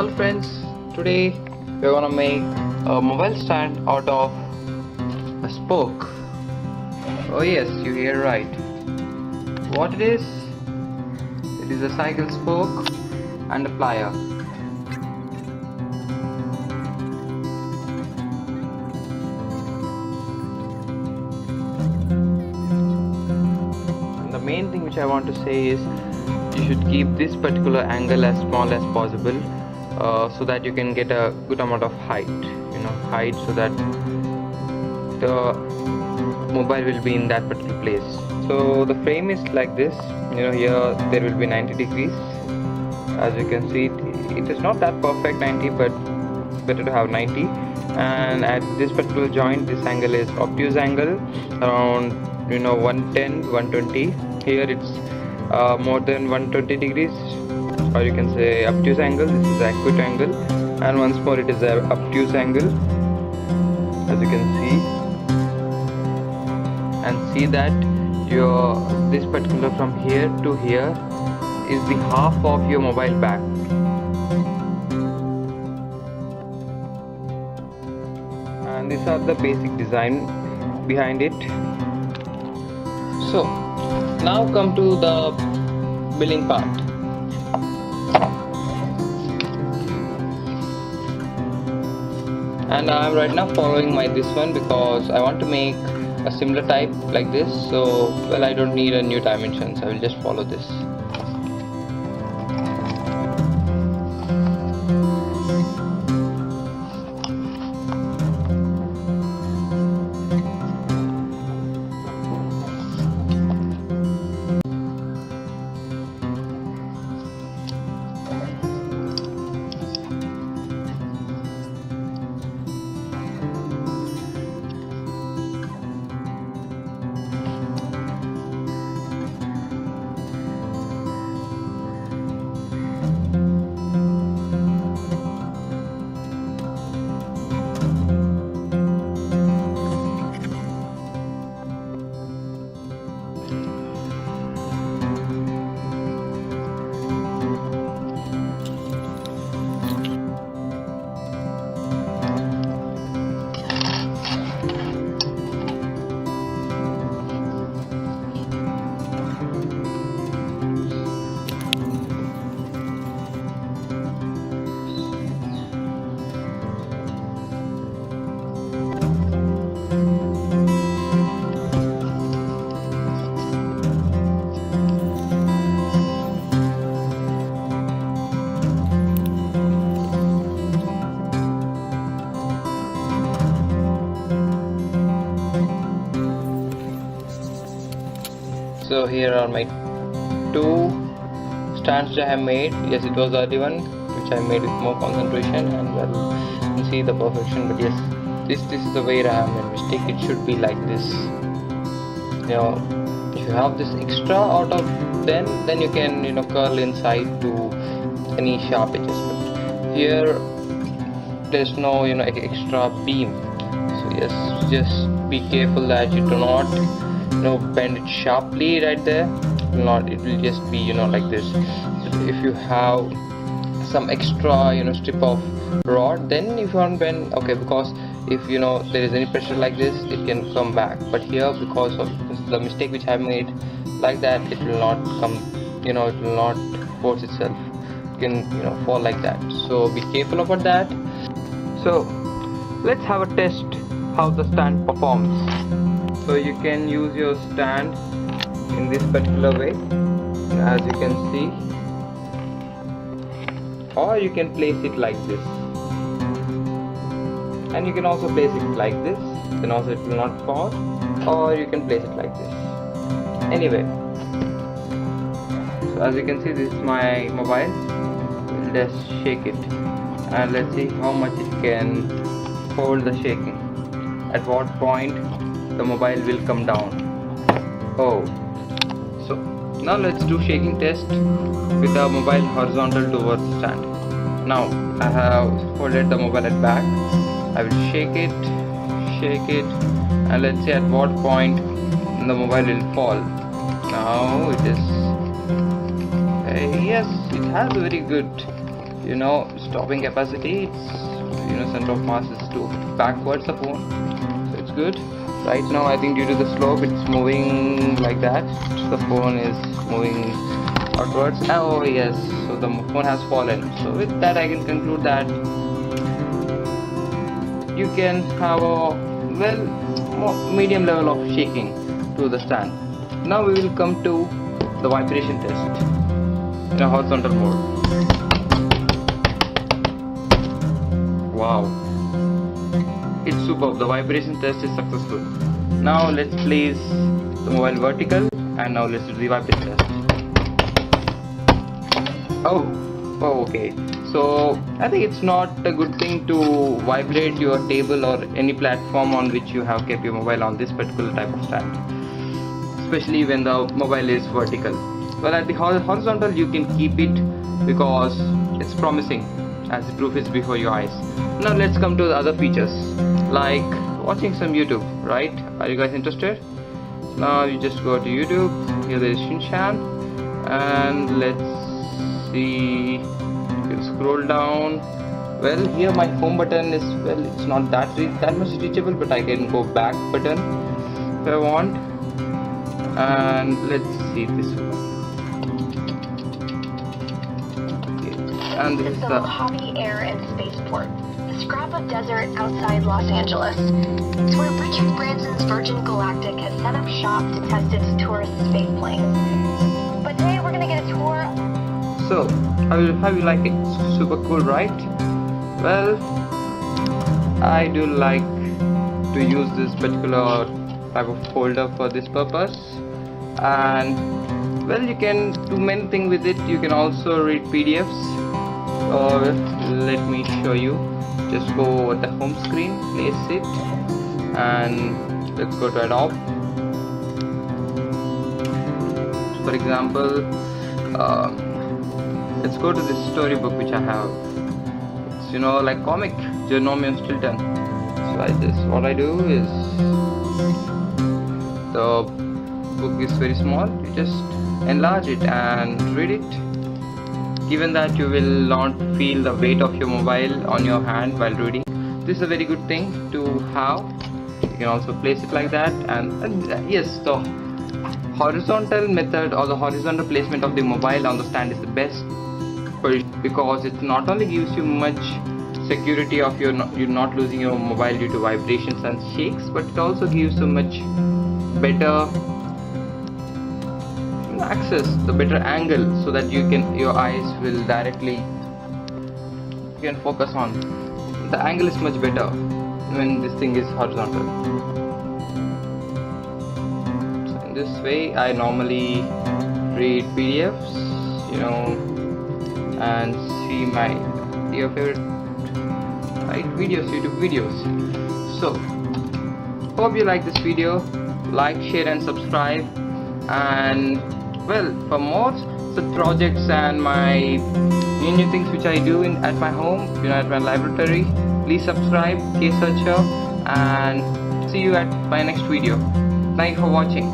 Hello friends, today we're gonna make a mobile stand out of a spoke. Oh yes, you hear right. What it is a cycle spoke and a plier. And the main thing which I want to say is you should keep this particular angle as small as possible so that you can get a good amount of height so that the mobile will be in that particular place. So the frame is like this, here there will be 90 degrees. As you can see, it is not that perfect 90, but better to have 90. And at this particular joint, this angle is obtuse angle around 110 120. Here it's more than 120 degrees, or you can say obtuse angle. This is acute angle, and once more it is a obtuse angle, as you can see. And see that this particular from here to here is the half of your mobile back. And these are the basic design behind it. So now come to the building part. And I am right now following this one because I want to make a similar type like this. So I don't need a new dimensions. I will just follow this. So here are my two stands which I have made. Yes, it was the early one which I made with more concentration, and you can see the perfection. But yes, this is the way I have made mistake. It should be like this. If you have this extra out of then you can curl inside to any sharp edges. But here there's no extra beam. So yes, just be careful that you do not bend it sharply right there. It will just be like this. So if you have some extra strip of rod, then if you want bend, okay, because if there is any pressure like this, it can come back. But here, because of the mistake which I made like that, it will not come, it will not force itself. It can fall like that. So be careful about that. So let's have a test how the stand performs. So you can use your stand in this particular way, as you can see, or you can place it like this, and you can also place it like this, then also it will not fall, or you can place it like this. Anyway, so as you can see, this is my mobile. We'll just shake it and let's see how much it can hold the shaking. At what point the mobile will come down. Oh, so now let's do shaking test with the mobile horizontal towards the stand. Now I have folded the mobile at back. I will shake it, and let's see at what point the mobile will fall. Now it is yes, it has very good stopping capacity, it's center of mass is to backwards the phone, so it's good. Right now I think due to the slope it's moving like that, the phone is moving outwards. Oh yes, so the phone has fallen. So with that I can conclude that you can have a medium level of shaking to the stand. Now we will come to the vibration test in a horizontal mode. Wow, it's superb. The vibration test is successful. Now let's place the mobile vertical, and now let's do the vibration test. Oh, okay. So I think it's not a good thing to vibrate your table or any platform on which you have kept your mobile on this particular type of stand, especially when the mobile is vertical. Well, at the horizontal you can keep it because it's promising, as the proof is before your eyes. Now let's come to the other features, like watching some YouTube, right? Are you guys interested? Now you just go to YouTube. Here there is Shinshan, and let's see. You scroll down. Well, here my home button is, it's not that much reachable, but I can go back button if I want. And let's see this one. Okay. And this is the Mojave Air and Spaceport, a scrap of desert outside Los Angeles. It's where Richard Branson's Virgin Galactic has set up shop to test its tourist space planes. But today we're gonna get a tour. So, how you like it? Super cool, right? Well, I do like to use this particular type of folder for this purpose, and well, you can do many things with it. You can also read PDFs, or let me show you. Just go at the home screen, place it, and let's go to Adobe. For example, let's go to this storybook which I have. It's like comic, Genome and Stilton. So what I do is, the book is very small, you just enlarge it and read it. Given that you will not feel the weight of your mobile on your hand while reading, this is a very good thing to have. You can also place it like that, and yes, the horizontal method or the horizontal placement of the mobile on the stand is the best, because it not only gives you much security of you're not losing your mobile due to vibrations and shakes, but it also gives you much better access, the better angle, so that your eyes will directly, you can focus on. The angle is much better when this thing is horizontal. So in this way I normally read PDFs, and see your favorite YouTube videos. So hope you like this video. Like, share and subscribe, and well, for more such projects and my new things which I do at my home, at my laboratory, please subscribe, K Searcher, and see you at my next video. Thank you for watching.